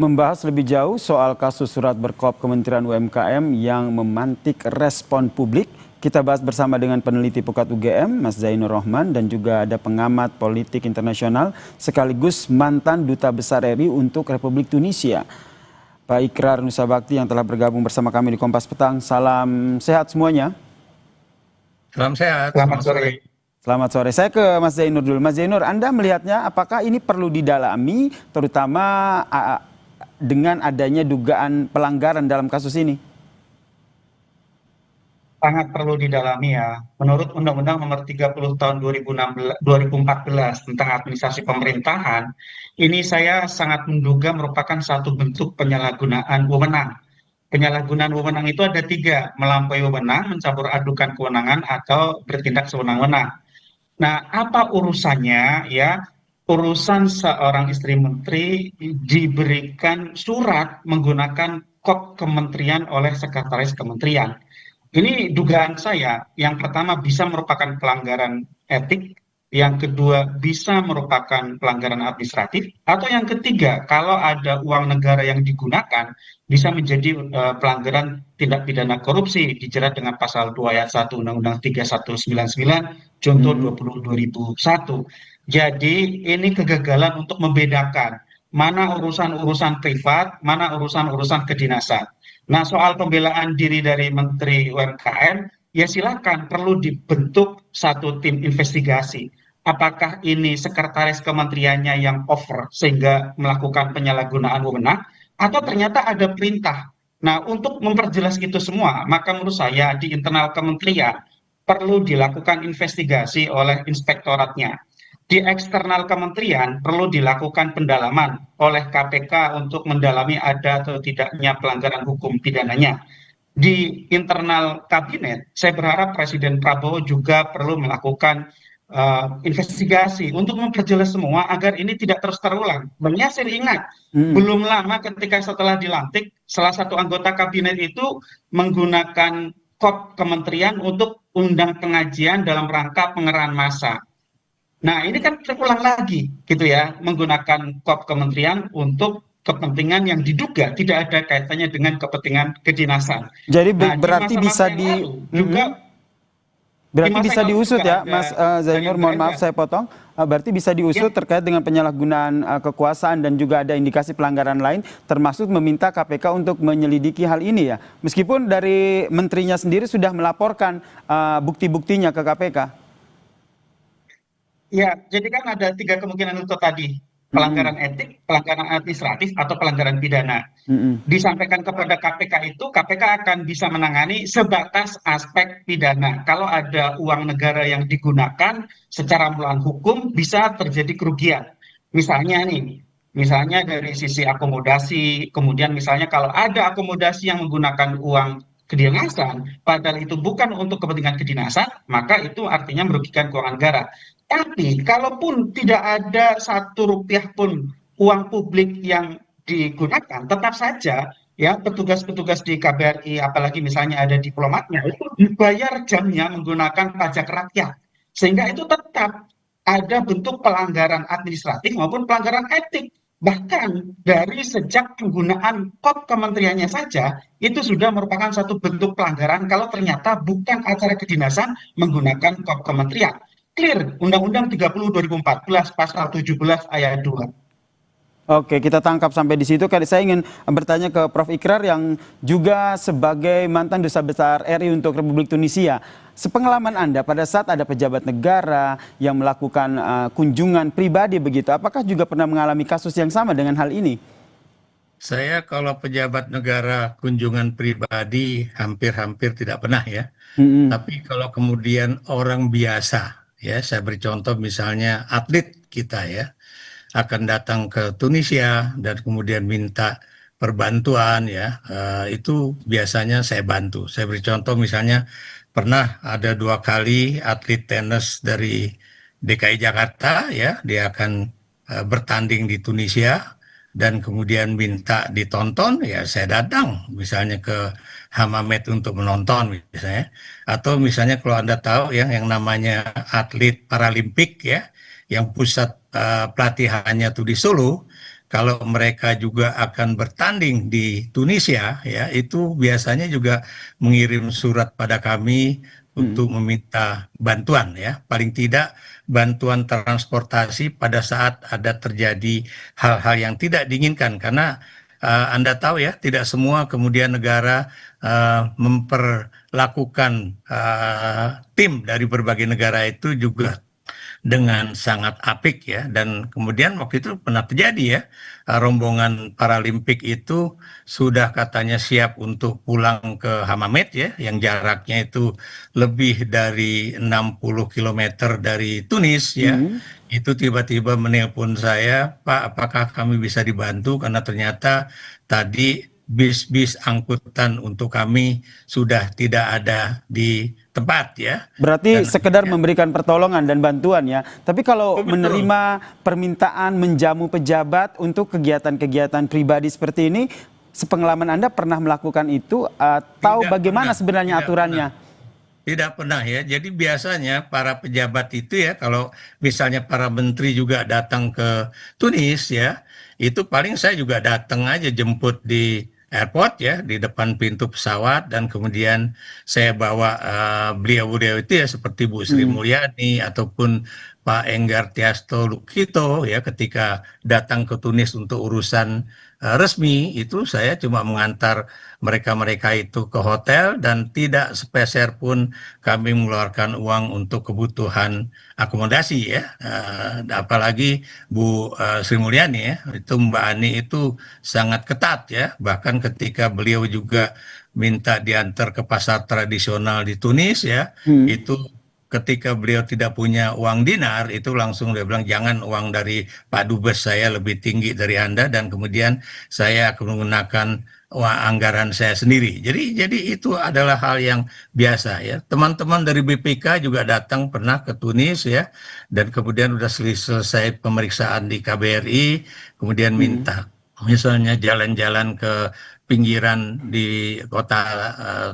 Membahas lebih jauh soal kasus surat berkop Kementerian UMKM yang memantik respon publik, kita bahas bersama dengan peneliti Pukat UGM, Mas Zainur Rohman, dan juga ada pengamat politik internasional sekaligus mantan Duta Besar RI untuk Republik Tunisia, Pak Ikrar Nusa Bakti yang telah bergabung bersama kami di Kompas Petang. Salam sehat semuanya. Salam sehat. Selamat sore. Selamat sore. Saya ke Mas Zainur dulu. Mas Zainur, Anda melihatnya apakah ini perlu didalami, terutama dengan adanya dugaan pelanggaran dalam kasus ini? Sangat perlu didalami ya. Menurut Undang-Undang Nomor 30 Tahun 2014 tentang administrasi pemerintahan, ini saya sangat menduga merupakan satu bentuk penyalahgunaan wewenang. Penyalahgunaan wewenang itu ada tiga: melampaui wewenang, mencampur adukan kewenangan, atau bertindak sewenang-wenang. Nah, apa urusannya ya? Urusan seorang istri menteri diberikan surat menggunakan kop kementerian oleh sekretaris kementerian. Ini dugaan saya, yang pertama bisa merupakan pelanggaran etik, yang kedua bisa merupakan pelanggaran administratif, atau yang ketiga, kalau ada uang negara yang digunakan, bisa menjadi pelanggaran tindak pidana korupsi, dijerat dengan pasal 2 ayat 1 Undang-Undang 3199 Junto 20 2001. Jadi ini kegagalan untuk membedakan mana urusan-urusan privat, mana urusan-urusan kedinasan. Nah, soal pembelaan diri dari Menteri UMKM, ya silakan, perlu dibentuk satu tim investigasi. Apakah ini sekretaris kementeriannya yang over sehingga melakukan penyalahgunaan wewenang, atau ternyata ada perintah. Nah, untuk memperjelas itu semua, maka menurut saya di internal kementerian perlu dilakukan investigasi oleh inspektoratnya. Di eksternal kementerian perlu dilakukan pendalaman oleh KPK untuk mendalami ada atau tidaknya pelanggaran hukum pidananya. Di internal kabinet, saya berharap Presiden Prabowo juga perlu melakukan investigasi untuk memperjelas semua agar ini tidak terus terulang. Menyasar, ingat, belum lama ketika setelah dilantik, salah satu anggota kabinet itu menggunakan kop kementerian untuk undang pengajian dalam rangka pengerahan massa. Nah, ini kan terulang lagi gitu ya, menggunakan kop kementerian untuk kepentingan yang diduga tidak ada kaitannya dengan kepentingan kedinasan. Jadi Nah, berarti bisa diusut ya, Mas Zainur, mohon maaf saya potong. Berarti bisa diusut terkait dengan penyalahgunaan kekuasaan dan juga ada indikasi pelanggaran lain, termasuk meminta KPK untuk menyelidiki hal ini ya. Meskipun dari menterinya sendiri sudah melaporkan bukti-buktinya ke KPK. Ya, jadi kan ada tiga kemungkinan itu tadi: pelanggaran etik, pelanggaran administratif, atau pelanggaran pidana. Disampaikan kepada KPK itu, KPK akan bisa menangani sebatas aspek pidana. Kalau ada uang negara yang digunakan secara melawan hukum, bisa terjadi kerugian. Misalnya nih, misalnya dari sisi akomodasi, kemudian misalnya kalau ada akomodasi yang menggunakan uang kedinasan, padahal itu bukan untuk kepentingan kedinasan, maka itu artinya merugikan keuangan negara. Tapi kalaupun tidak ada satu rupiah pun uang publik yang digunakan, tetap saja ya petugas-petugas di KBRI, apalagi misalnya ada diplomatnya, itu dibayar jamnya menggunakan pajak rakyat. Sehingga itu tetap ada bentuk pelanggaran administratif maupun pelanggaran etik. Bahkan dari sejak penggunaan kop kementeriannya saja, itu sudah merupakan satu bentuk pelanggaran kalau ternyata bukan acara kedinasan menggunakan kop kementerian. Clear, Undang-Undang 30 2014 pasal 17 ayat 2. Oke, kita tangkap sampai di situ. Saya ingin bertanya ke Prof. Ikrar yang juga sebagai mantan Duta Besar RI untuk Republik Tunisia. Sepengalaman Anda pada saat ada pejabat negara yang melakukan kunjungan pribadi begitu, apakah juga pernah mengalami kasus yang sama dengan hal ini? Saya kalau pejabat negara kunjungan pribadi hampir-hampir tidak pernah ya. Tapi kalau kemudian orang biasa, ya saya beri contoh misalnya atlet kita ya, akan datang ke Tunisia dan kemudian minta perbantuan ya, itu biasanya saya bantu. Saya beri contoh misalnya pernah ada 2 kali atlet tenis dari DKI Jakarta ya, dia akan bertanding di Tunisia dan kemudian minta ditonton, ya saya datang misalnya ke Hamamet untuk menonton misalnya. Atau misalnya kalau Anda tahu ya yang namanya atlet Paralimpik ya, yang pusat pelatihannya tuh di Solo, kalau mereka juga akan bertanding di Tunisia, ya itu biasanya juga mengirim surat pada kami untuk meminta bantuan, ya. Paling tidak bantuan transportasi pada saat ada terjadi hal-hal yang tidak diinginkan, karena Anda tahu ya, tidak semua kemudian negara memperlakukan tim dari berbagai negara itu juga dengan sangat apik, ya. Dan kemudian waktu itu pernah terjadi, ya, rombongan Paralimpik itu sudah katanya siap untuk pulang ke Hammamet, ya, yang jaraknya itu lebih dari 60 kilometer dari Tunis, ya. Itu tiba-tiba menelpon saya, Pak, apakah kami bisa dibantu, karena ternyata tadi bis-bis angkutan untuk kami sudah tidak ada di tempat, ya. Berarti Dan sekedar akhirnya, memberikan pertolongan dan bantuan ya. Tapi kalau oh betul, menerima permintaan menjamu pejabat untuk kegiatan-kegiatan pribadi seperti ini, sepengalaman Anda pernah melakukan itu atau tidak bagaimana pernah, sebenarnya tidak pernah. aturannya? Tidak pernah, ya. Jadi biasanya para pejabat itu, ya, kalau misalnya para menteri juga datang ke Tunis, ya, itu paling saya juga datang aja jemput di airport, ya, di depan pintu pesawat, dan kemudian saya bawa beliau-beliau itu, ya, seperti Bu Sri Hmm. Mulyani ataupun Pak Enggar Tiasto Lukito, ya, ketika datang ke Tunis untuk urusan resmi, itu saya cuma mengantar mereka-mereka itu ke hotel dan tidak sepeser pun kami mengeluarkan uang untuk kebutuhan akomodasi, ya. Apalagi Bu Sri Mulyani, ya, itu Mbak Ani itu sangat ketat, ya. Bahkan ketika beliau juga minta diantar ke pasar tradisional di Tunis, ya, Hmm. itu ketika beliau tidak punya uang dinar, itu langsung dia bilang jangan, uang dari Pak Dubes saya lebih tinggi dari Anda, dan kemudian saya akan menggunakan anggaran saya sendiri. Jadi itu adalah hal yang biasa, ya. Teman-teman dari BPK juga datang pernah ke Tunis, ya, dan kemudian udah selesai pemeriksaan di KBRI, kemudian Hmm. minta misalnya jalan-jalan ke pinggiran di kota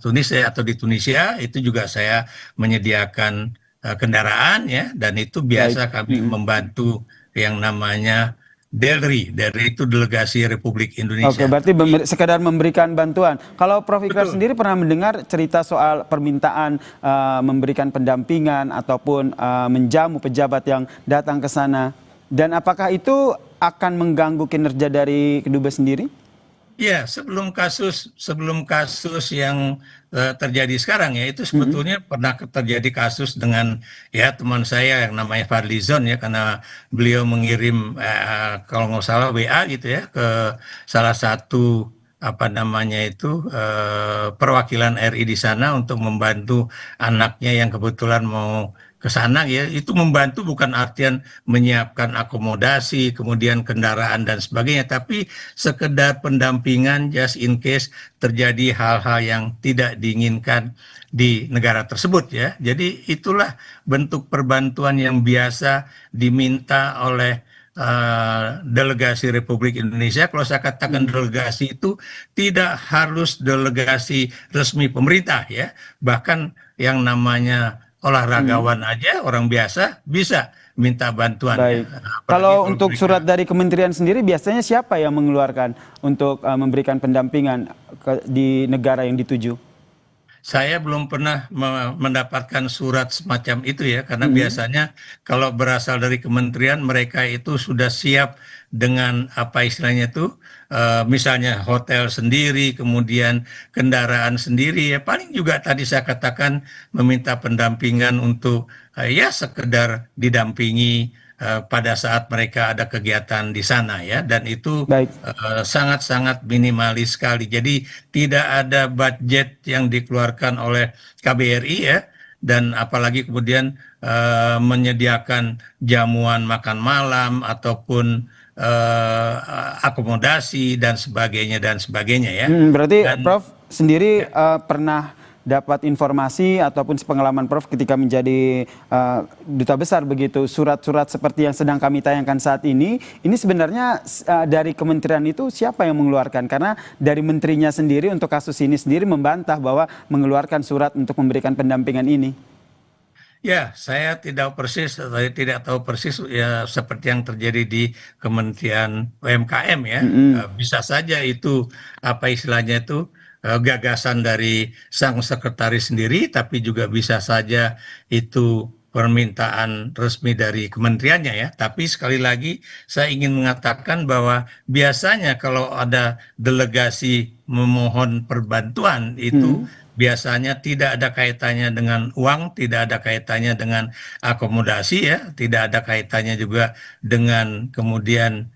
Tunis, ya, atau di Tunisia, itu juga saya menyediakan kendaraan, ya, dan itu Baik. biasa kami membantu yang namanya DELRI. DELRI itu Delegasi Republik Oke, Indonesia. berarti Tapi sekedar memberikan bantuan. Kalau Prof. Ikrar betul. sendiri pernah mendengar cerita soal permintaan memberikan pendampingan ataupun menjamu pejabat yang datang ke sana. Dan apakah itu akan mengganggu kinerja dari kedubes sendiri? Ya, sebelum kasus yang terjadi sekarang, ya, itu Mm-mm. sebetulnya pernah terjadi kasus dengan, ya, teman saya yang namanya Fadlizon, ya, karena beliau mengirim kalau nggak salah WA gitu, ya, ke salah satu apa namanya itu perwakilan RI di sana untuk membantu anaknya yang kebetulan mau ke sana, ya. Itu membantu bukan artian menyiapkan akomodasi, kemudian kendaraan dan sebagainya, tapi sekedar pendampingan just in case terjadi hal-hal yang tidak diinginkan di negara tersebut, ya. Jadi itulah bentuk perbantuan yang biasa diminta oleh delegasi Republik Indonesia. Kalau saya katakan Mm. delegasi itu tidak harus delegasi resmi pemerintah, ya. Bahkan yang namanya Mm. olahragawan aja, orang biasa bisa minta bantuan, ya. Baik. Apalagi Kalau kalau untuk surat mereka. dari kementerian sendiri biasanya siapa yang mengeluarkan untuk memberikan pendampingan di negara yang dituju? Saya belum pernah mendapatkan surat semacam itu, ya, karena Mm-mm. biasanya kalau berasal dari kementerian, mereka itu sudah siap dengan apa istilahnya itu, misalnya hotel sendiri, kemudian kendaraan sendiri, ya. Paling juga tadi saya katakan meminta pendampingan untuk ya sekedar didampingi pada saat mereka ada kegiatan di sana, ya, dan itu Baik. sangat-sangat minimalis sekali. Jadi tidak ada budget yang dikeluarkan oleh KBRI, ya, dan apalagi kemudian menyediakan jamuan makan malam ataupun akomodasi dan sebagainya, ya. Berarti Dan Prof sendiri ya, pernah dapat informasi ataupun sepengalaman Prof ketika menjadi duta besar begitu, surat-surat seperti yang sedang kami tayangkan saat ini sebenarnya dari kementerian itu siapa yang mengeluarkan? Karena dari menterinya sendiri untuk kasus ini sendiri membantah bahwa mengeluarkan surat untuk memberikan pendampingan ini. Ya, saya tidak tahu persis ya seperti yang terjadi di Kementerian UMKM ya. Bisa saja itu apa istilahnya itu gagasan dari sang sekretaris sendiri, tapi juga bisa saja itu permintaan resmi dari kementeriannya ya. Tapi sekali lagi saya ingin mengatakan bahwa biasanya kalau ada delegasi memohon perbantuan itu biasanya tidak ada kaitannya dengan uang, tidak ada kaitannya dengan akomodasi ya, tidak ada kaitannya juga dengan kemudian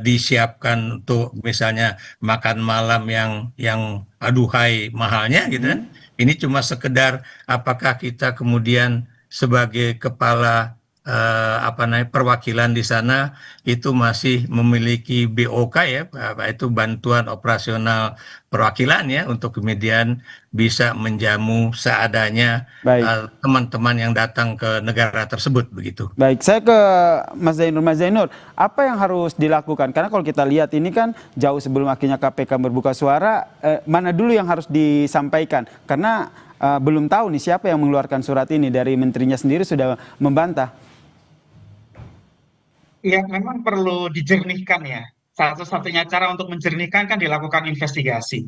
disiapkan untuk misalnya makan malam yang aduhai mahalnya gitu kan. Ini cuma sekedar apakah kita kemudian sebagai kepala apa namanya perwakilan di sana itu masih memiliki BOK ya, itu bantuan operasional perwakilan ya untuk kemudian bisa menjamu seadanya Baik. teman-teman yang datang ke negara tersebut begitu. Baik, saya ke Mas Zainur. Mas Zainur, apa yang harus dilakukan? Karena kalau kita lihat ini kan jauh sebelum akhirnya KPK berbuka suara, mana dulu yang harus disampaikan? Karena belum tahu nih siapa yang mengeluarkan surat ini, dari menterinya sendiri sudah membantah. Ya, memang perlu dijernihkan ya. Satu-satunya cara untuk menjernihkan kan dilakukan investigasi.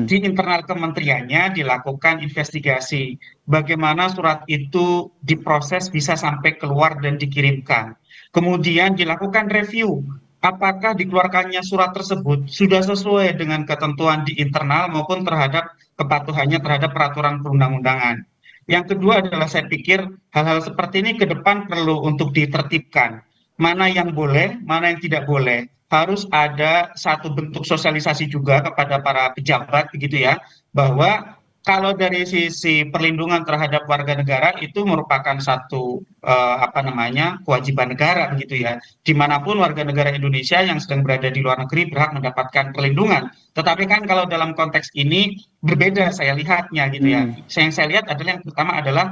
Di internal kementeriannya dilakukan investigasi. Bagaimana surat itu diproses bisa sampai keluar dan dikirimkan. Kemudian dilakukan review. Apakah dikeluarkannya surat tersebut sudah sesuai dengan ketentuan di internal maupun terhadap kepatuhannya terhadap peraturan perundang-undangan. Yang kedua adalah saya pikir hal-hal seperti ini ke depan perlu untuk ditertibkan, mana yang boleh, mana yang tidak boleh. Harus ada satu bentuk sosialisasi juga kepada para pejabat begitu ya, bahwa kalau dari sisi perlindungan terhadap warga negara itu merupakan satu apa namanya kewajiban negara begitu ya. Dimanapun warga negara Indonesia yang sedang berada di luar negeri berhak mendapatkan perlindungan. Tetapi kan kalau dalam konteks ini berbeda saya lihatnya gitu ya. Yang saya lihat adalah yang pertama adalah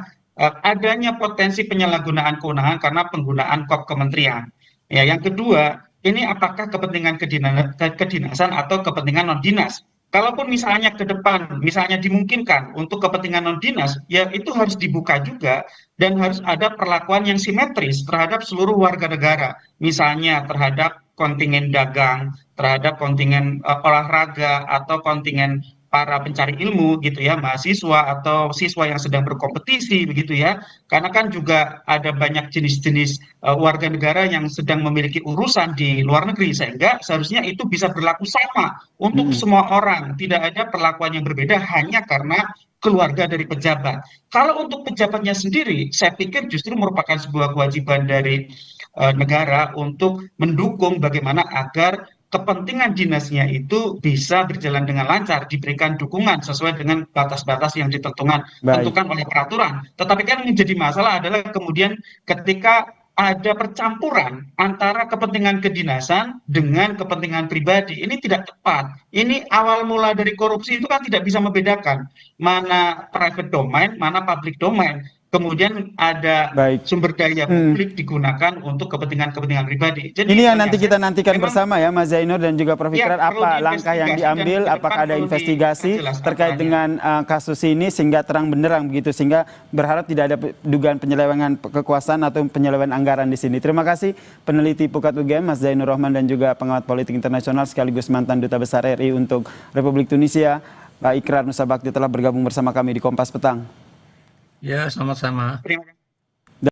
adanya potensi penyalahgunaan kewenangan karena penggunaan kop kementerian. Ya, yang kedua, ini apakah kepentingan kedinasan atau kepentingan non dinas? Kalaupun misalnya ke depan, misalnya dimungkinkan untuk kepentingan non dinas, ya itu harus dibuka juga dan harus ada perlakuan yang simetris terhadap seluruh warga negara. Misalnya terhadap kontingen dagang, terhadap kontingen olahraga atau kontingen para pencari ilmu gitu ya, mahasiswa atau siswa yang sedang berkompetisi begitu ya. Karena kan juga ada banyak jenis-jenis warga negara yang sedang memiliki urusan di luar negeri, sehingga seharusnya itu bisa berlaku sama untuk semua orang, tidak ada perlakuan yang berbeda hanya karena keluarga dari pejabat. Kalau untuk pejabatnya sendiri, saya pikir justru merupakan sebuah kewajiban dari negara untuk mendukung bagaimana agar kepentingan dinasnya itu bisa berjalan dengan lancar, diberikan dukungan sesuai dengan batas-batas yang ditentukan oleh peraturan. Tetapi kan menjadi masalah adalah kemudian ketika ada percampuran antara kepentingan kedinasan dengan kepentingan pribadi. Ini tidak tepat. Ini awal mula dari korupsi itu kan tidak bisa membedakan mana private domain, mana public domain. Kemudian ada sumber daya publik digunakan untuk kepentingan-kepentingan pribadi. Jadi ini yang nanti kita nantikan bersama ya Mas Zainur dan juga Prof. Ikrar, apa langkah yang diambil, apakah ada investigasi terkait dengan kasus ini sehingga terang benderang begitu, sehingga berharap tidak ada dugaan penyelewengan kekuasaan atau penyelewengan anggaran di sini. Terima kasih peneliti Pukat UGM Mas Zainur Rohman dan juga pengamat politik internasional sekaligus mantan Duta Besar RI untuk Republik Tunisia, Pak Ikrar Nusa Bakti telah bergabung bersama kami di Kompas Petang. Ya, sama-sama. Terima kasih.